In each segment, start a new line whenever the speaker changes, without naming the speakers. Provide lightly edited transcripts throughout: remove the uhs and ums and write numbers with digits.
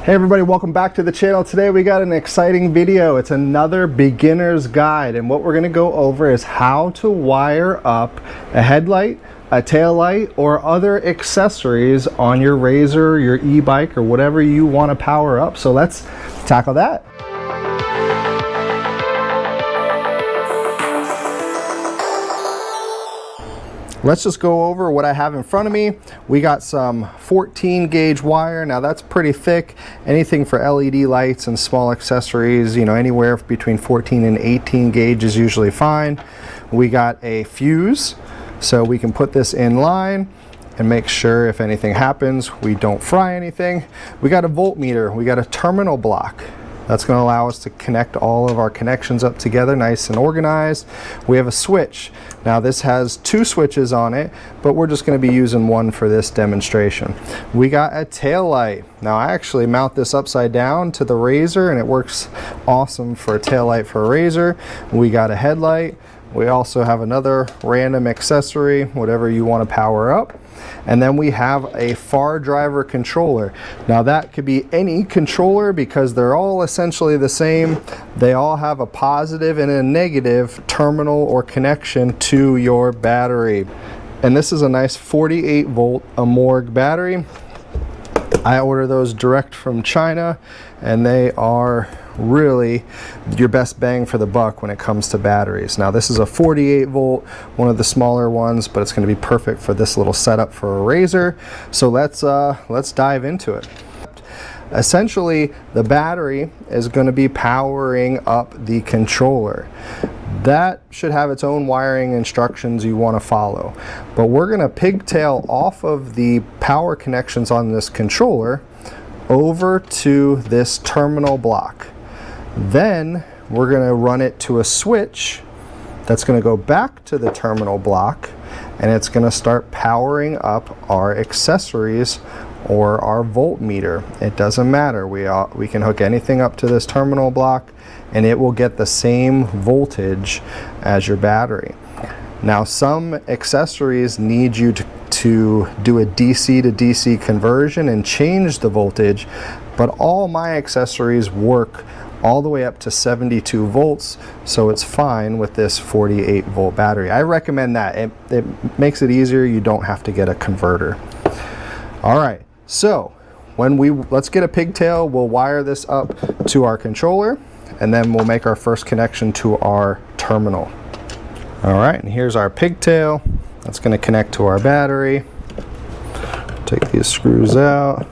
Hey everybody, welcome back to the channel. Today we got an exciting video. It's another beginner's guide, and what we're going to go over is how to wire up a headlight, a tail light, or other accessories on your Razor, your e-bike, or whatever you want to power up. So let's tackle that. Let's just go over what I have in front of me. We got some 14 gauge wire. Now that's pretty thick. Anything for LED lights and small accessories, you know, anywhere between 14 and 18 gauge is usually fine. We got a fuse, so we can put this in line and make sure if anything happens, we don't fry anything. We got a voltmeter. We got a terminal block. That's going to allow us to connect all of our connections up together nice and organized. We have a switch. Now this has two switches on it, but we're just going to be using one for this demonstration. We got a tail light. Now I actually mount this upside down to the Razor, and it works awesome for a tail light for a Razor. We got a headlight. We also have another random accessory, whatever you want to power up. And then we have a far driver controller. Now that could be any controller because they're all essentially the same. They all have a positive and a negative terminal or connection to your battery. And this is a nice 48 volt Amorg battery. I order those direct from China, and they are really your best bang for the buck when it comes to batteries. Now this is a 48 volt, one of the smaller ones, but it's going to be perfect for this little setup for a Razor. So let's dive into it. Essentially, the battery is going to be powering up the controller. That should have its own wiring instructions you want to follow, but we're going to pigtail off of the power connections on this controller over to this terminal block. Then we're going to run it to a switch that's going to go back to the terminal block, and it's going to start powering up our accessories or our voltmeter. It doesn't matter. We can hook anything up to this terminal block and it will get the same voltage as your battery. Now some accessories need you to do a DC to DC conversion and change the voltage, but all my accessories work all the way up to 72 volts, so it's fine with this 48 volt battery. I recommend that. It makes it easier. You don't have to get a converter. All right, so let's get a pigtail. We'll wire this up to our controller, and then we'll make our first connection to our terminal. All right, and here's our pigtail. That's going to connect to our battery. Take these screws out.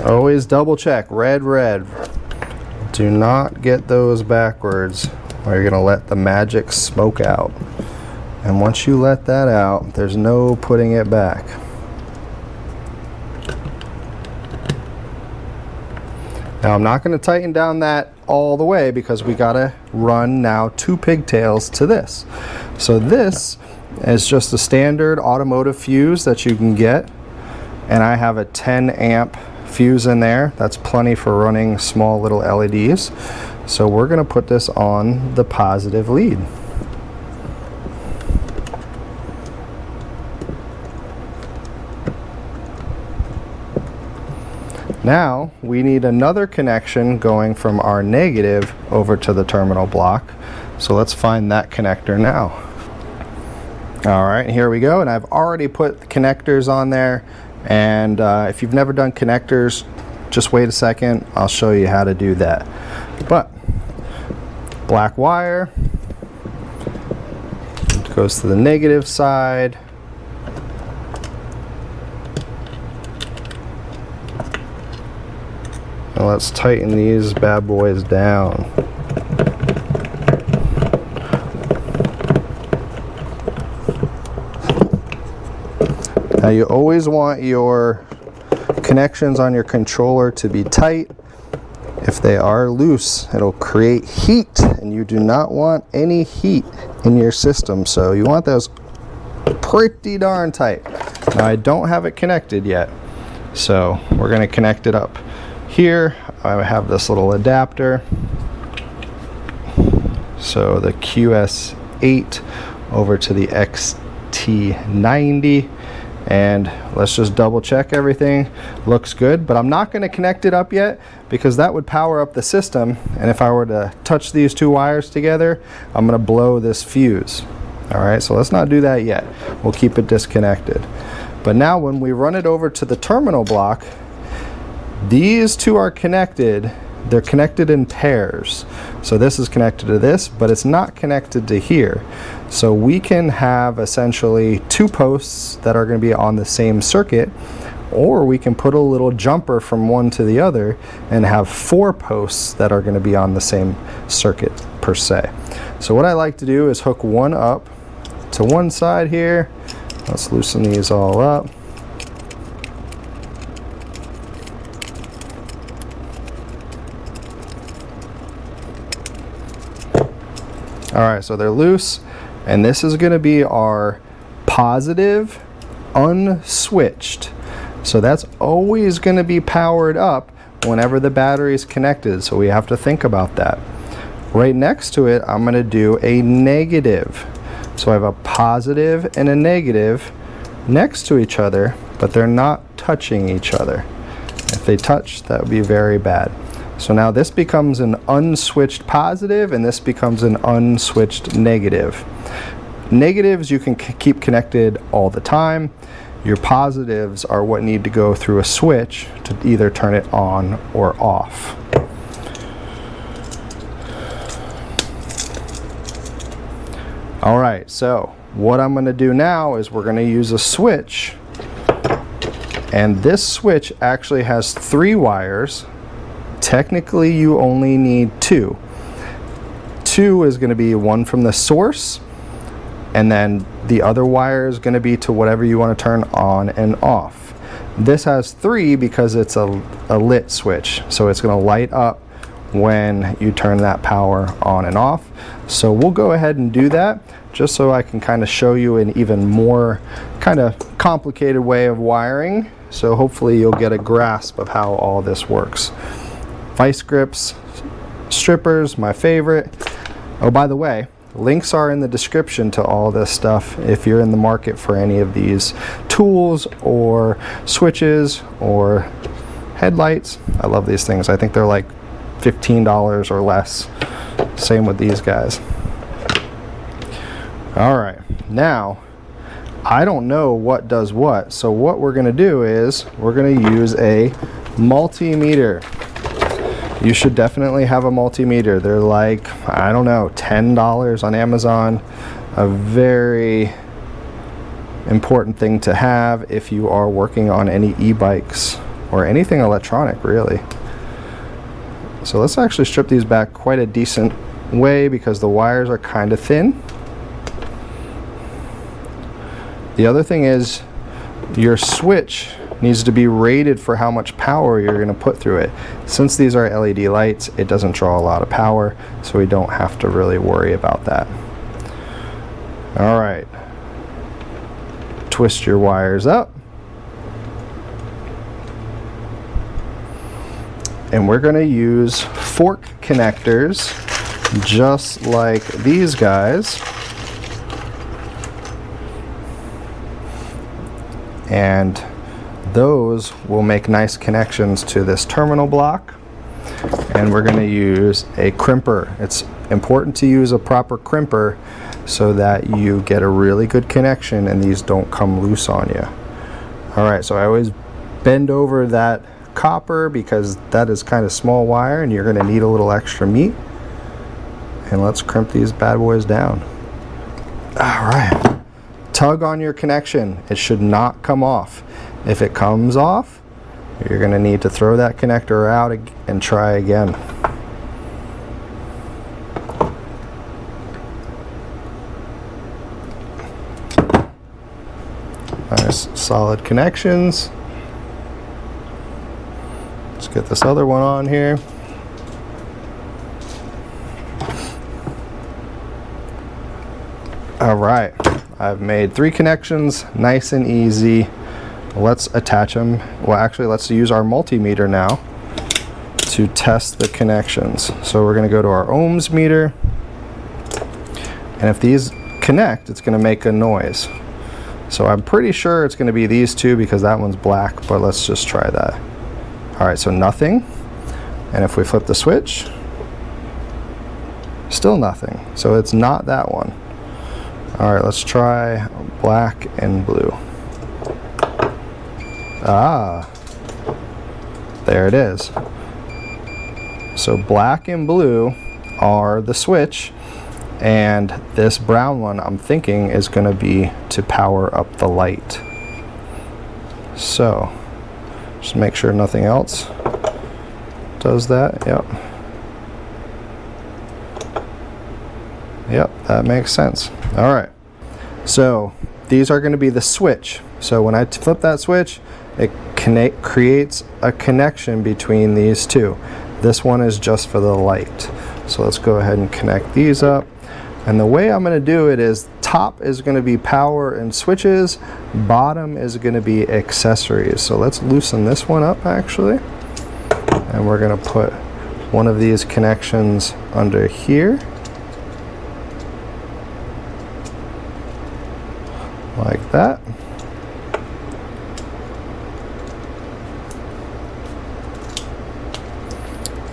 Always double check, red. Do not get those backwards, or you're going to let the magic smoke out. And once you let that out, there's no putting it back. Now I'm not going to tighten down that all the way because we got to run now two pigtails to this. So this is just a standard automotive fuse that you can get, and I have a 10 amp fuse in there. That's plenty for running small little LEDs. So we're going to put this on the positive lead. Now we need another connection going from our negative over to the terminal block. So let's find that connector now. All right, here we go. And I've already put the connectors on there. And if you've never done connectors, just wait a second. I'll show you how to do that. But black wire goes to the negative side. Now let's tighten these bad boys down. Now you always want your connections on your controller to be tight. If they are loose, it'll create heat, and you do not want any heat in your system. So you want those pretty darn tight. Now I don't have it connected yet, so we're going to connect it up. Here I have this little adapter, so the QS8 over to the XT AT90, and let's just double check everything looks good. But I'm not going to connect it up yet because that would power up the system, and if I were to touch these two wires together, I'm going to blow this fuse. Alright, so let's not do that yet. We'll keep it disconnected. But now when we run it over to the terminal block, these two are connected. They're connected in pairs. So this is connected to this, but it's not connected to here. So we can have essentially two posts that are going to be on the same circuit, or we can put a little jumper from one to the other and have four posts that are going to be on the same circuit per se. So what I like to do is hook one up to one side here. Let's loosen these all up. Alright, so they're loose, and this is going to be our positive unswitched. So that's always going to be powered up whenever the battery is connected, so we have to think about that. Right next to it, I'm going to do a negative. So I have a positive and a negative next to each other, but they're not touching each other. If they touch, that would be very bad. So now this becomes an unswitched positive, and this becomes an unswitched negative. Negatives you can keep connected all the time. Your positives are what need to go through a switch to either turn it on or off. Alright, so what I'm going to do now is we're going to use a switch, and this switch actually has 3 wires. Technically you only need 2. 2 is going to be one from the source, and then the other wire is going to be to whatever you want to turn on and off. This has 3 because it's a lit switch, so it's going to light up when you turn that power on and off. So we'll go ahead and do that just so I can kind of show you an even more kind of complicated way of wiring, so hopefully you'll get a grasp of how all this works. Vice grips, strippers, my favorite. Oh, by the way, links are in the description to all this stuff if you're in the market for any of these tools or switches or headlights. I love these things. I think they're like $15 or less. Same with these guys. Alright, now I don't know what does what, so what we're going to do is we're going to use a multimeter. You should definitely have a multimeter. They're like, I don't know, $10 on Amazon. A very important thing to have if you are working on any e-bikes or anything electronic, really. So let's actually strip these back quite a decent way because the wires are kind of thin. The other thing is your switch needs to be rated for how much power you're going to put through it. Since these are LED lights, it doesn't draw a lot of power, so we don't have to really worry about that. Alright, twist your wires up, and we're going to use fork connectors just like these guys, and those will make nice connections to this terminal block. And we're going to use a crimper. It's important to use a proper crimper so that you get a really good connection and these don't come loose on you. Alright, so I always bend over that copper because that is kind of small wire and you're going to need a little extra meat. And let's crimp these bad boys down. Alright, tug on your connection. It should not come off. If it comes off, you're going to need to throw that connector out and try again. Nice solid connections. Let's get this other one on here. Alright, I've made 3 connections, nice and easy. Let's attach them. Well, actually, let's use our multimeter now to test the connections. So we're going to go to our ohms meter, and if these connect, it's going to make a noise. So I'm pretty sure it's going to be these two because that one's black, but let's just try that. All right, so nothing. And if we flip the switch, still nothing. So it's not that one. All right, let's try black and blue. Ah, there it is. So black and blue are the switch, and this brown one I'm thinking is going to be to power up the light. So just make sure nothing else does that. Yep, that makes sense. All right, so these are going to be the switch. So when I flip that switch, it creates a connection between these two. This one is just for the light. So let's go ahead and connect these up. And the way I'm going to do it is top is going to be power and switches, bottom is going to be accessories. So let's loosen this one up actually. And we're going to put one of these connections under here. Like that.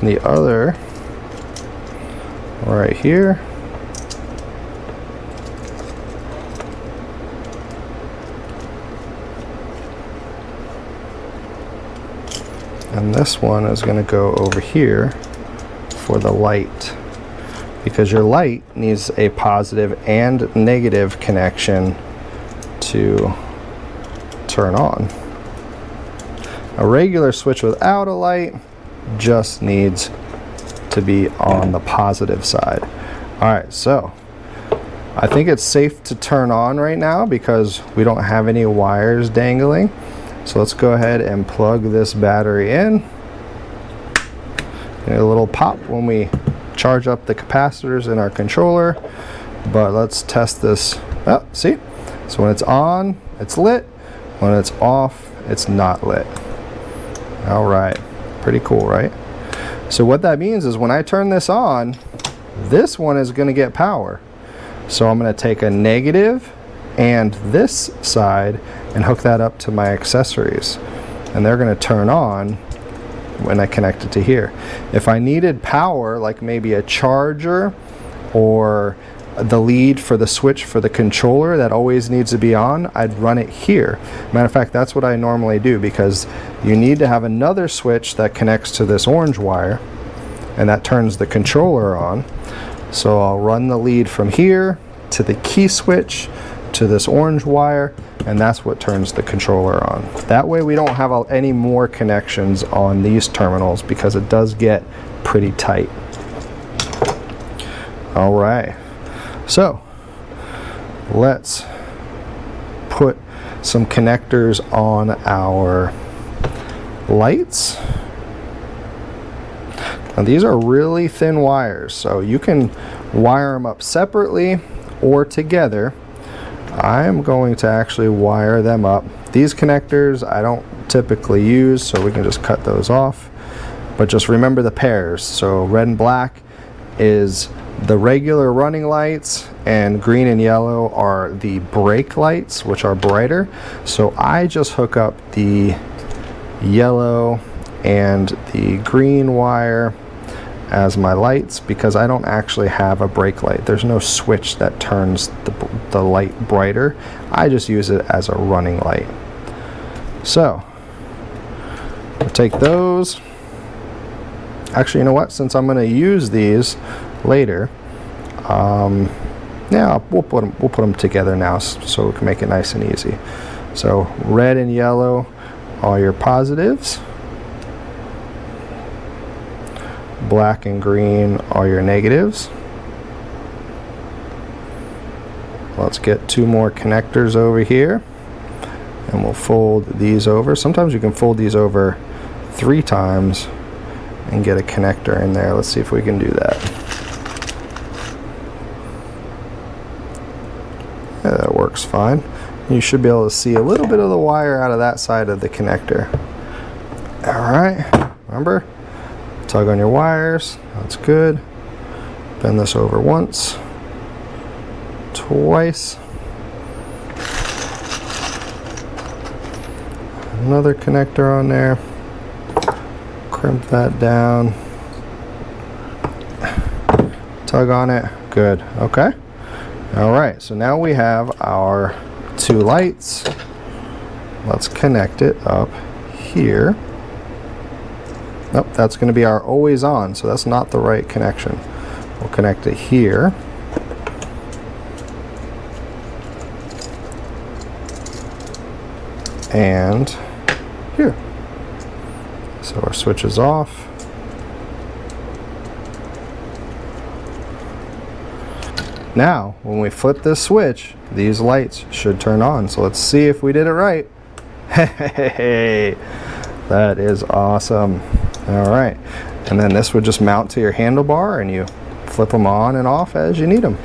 And the other right here. And this one is going to go over here for the light, because your light needs a positive and negative connection to turn on. A regular switch without a light just needs to be on the positive side. All right, so I think it's safe to turn on right now because we don't have any wires dangling. So let's go ahead and plug this battery in. Get a little pop when we charge up the capacitors in our controller, but let's test this. Oh, see? So when it's on, it's lit. When it's off, it's not lit. All right, pretty cool, right? So what that means is when I turn this on, this one is going to get power. So I'm going to take a negative and this side and hook that up to my accessories, and they're going to turn on when I connect it to here. If I needed power, like maybe a charger or the lead for the switch for the controller that always needs to be on, I'd run it here. Matter of fact, that's what I normally do, because you need to have another switch that connects to this orange wire, and that turns the controller on. So I'll run the lead from here to the key switch to this orange wire, and that's what turns the controller on. That way we don't have any more connections on these terminals, because it does get pretty tight. All right, so let's put some connectors on our lights. Now these are really thin wires, so you can wire them up separately or together. I'm going to actually wire them up. These connectors I don't typically use, so we can just cut those off. But just remember the pairs. So red and black is the regular running lights, and green and yellow are the brake lights, which are brighter. So I just hook up the yellow and the green wire as my lights, because I don't actually have a brake light. There's no switch that turns the light brighter. I just use it as a running light. So we'll take those. Actually, you know what? Since I'm going to use these later, yeah, we'll put them together now so we can make it nice and easy. So red and yellow are your positives. Black and green are your negatives. Let's get two more connectors over here, and we'll fold these over. Sometimes you can fold these over 3 times and get a connector in there. Let's see if we can do that. Yeah, that works fine. You should be able to see a little bit of the wire out of that side of the connector. All right, remember? Tug on your wires, that's good. Bend this over once, twice. another connector on there. Crimp that down. Tug on it. Good. Okay. All right. So now we have our two lights. Let's connect it up here. Nope, that's going to be our always on, so that's not the right connection. We'll connect it here. And here. So our switch is off. Now, when we flip this switch, these lights should turn on. So let's see if we did it right. Hey, that is awesome. All right, and then this would just mount to your handlebar and you flip them on and off as you need them.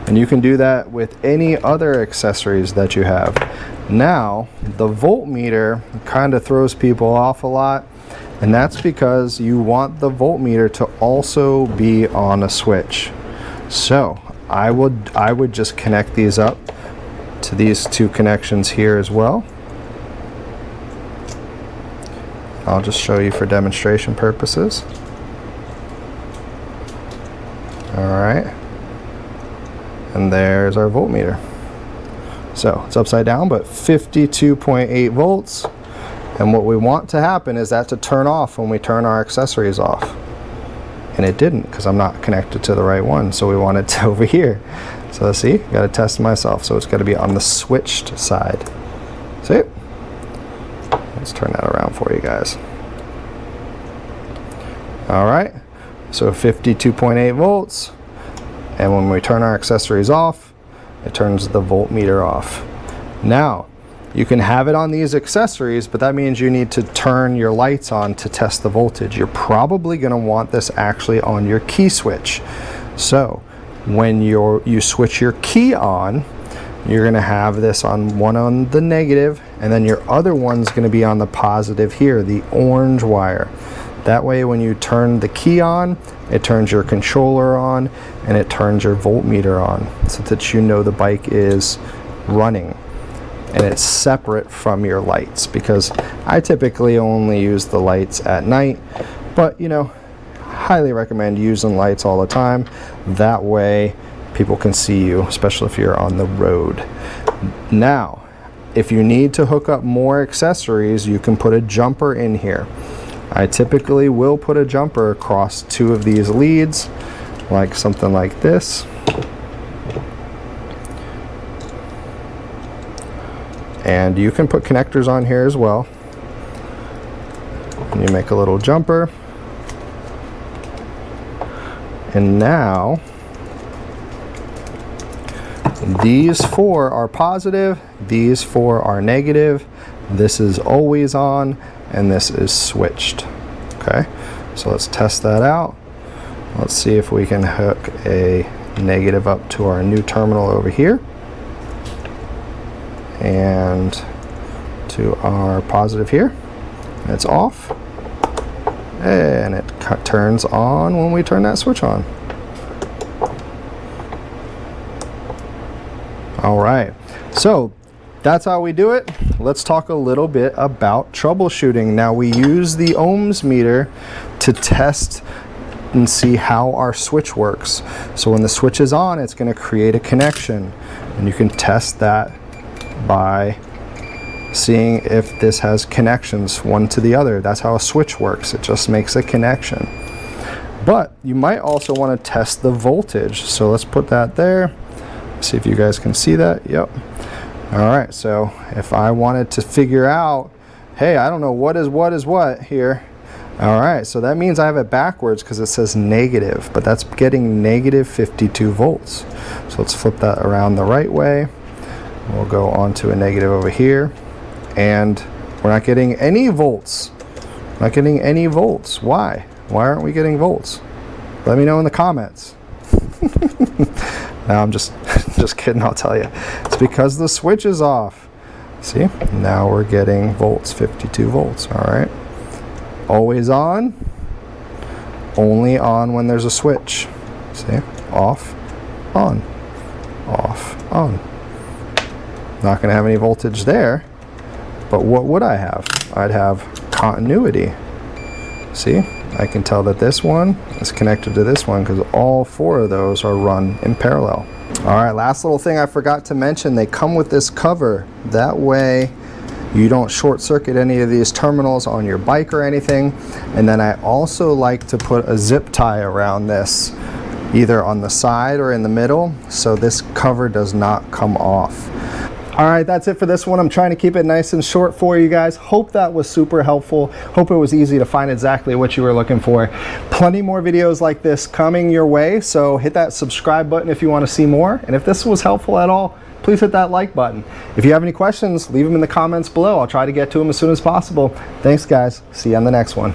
And you can do that with any other accessories that you have. Now, the voltmeter kind of throws people off a lot, and that's because you want the voltmeter to also be on a switch. So I would just connect these up to these two connections here as well. I'll just show you for demonstration purposes. All right, and there's our voltmeter. So it's upside down, but 52.8 volts. And what we want to happen is that to turn off when we turn our accessories off. And it didn't, because I'm not connected to the right one, so we want it to over here. So let's see, got to test myself. So it's got to be on the switched side. See? Let's turn that around for you guys. All right, so 52.8 volts, and when we turn our accessories off, it turns the voltmeter off. Now, you can have it on these accessories, but that means you need to turn your lights on to test the voltage. You're probably going to want this actually on your key switch. So when you switch your key on, you're going to have this on one on the negative, and then your other one's going to be on the positive here, the orange wire. That way when you turn the key on, it turns your controller on and it turns your voltmeter on, so that you know the bike is running. And it's separate from your lights, because I typically only use the lights at night, but you know, highly recommend using lights all the time. That way people can see you, especially if you're on the road. Now, if you need to hook up more accessories, you can put a jumper in here. I typically will put a jumper across two of these leads, like something like this. And you can put connectors on here as well. And you make a little jumper. And now, these four are positive, these four are negative, this is always on, and this is switched. Okay, so let's test that out. Let's see if we can hook a negative up to our new terminal over here, and to our positive here. It's off, and it turns on when we turn that switch on. All right, so that's how we do it. Let's talk a little bit about troubleshooting. Now, we use the ohms meter to test and see how our switch works. So when the switch is on, it's going to create a connection, and you can test that by seeing if this has connections one to the other. That's how a switch works. It just makes a connection. But you might also want to test the voltage. So let's put that there. See if you guys can see that. Yep. All right, so if I wanted to figure out, hey, I don't know what is what here. All right, so that means I have it backwards because it says negative, but that's getting negative 52 volts. So let's flip that around the right way. We'll go on to a negative over here, and we're not getting any volts. Not getting any volts. Why? Why aren't we getting volts? Let me know in the comments. No, I'm just kidding, I'll tell you. It's because the switch is off. See, now we're getting volts, 52 volts, all right? Always on, only on when there's a switch. See, off, on, off, on. Not gonna have any voltage there, But what would I have? I'd have continuity. See, I can tell that this one is connected to this one because all 4 of those are run in parallel. All right, last little thing I forgot to mention, they come with this cover. That way you don't short circuit any of these terminals on your bike or anything. And then I also like to put a zip tie around this, either on the side or in the middle, so this cover does not come off. All right, that's it for this one. I'm trying to keep it nice and short for you guys. Hope that was super helpful. Hope it was easy to find exactly what you were looking for. Plenty more videos like this coming your way, so hit that subscribe button if you want to see more. And if this was helpful at all, please hit that like button. If you have any questions, leave them in the comments below. I'll try to get to them as soon as possible. Thanks, guys. See you on the next one.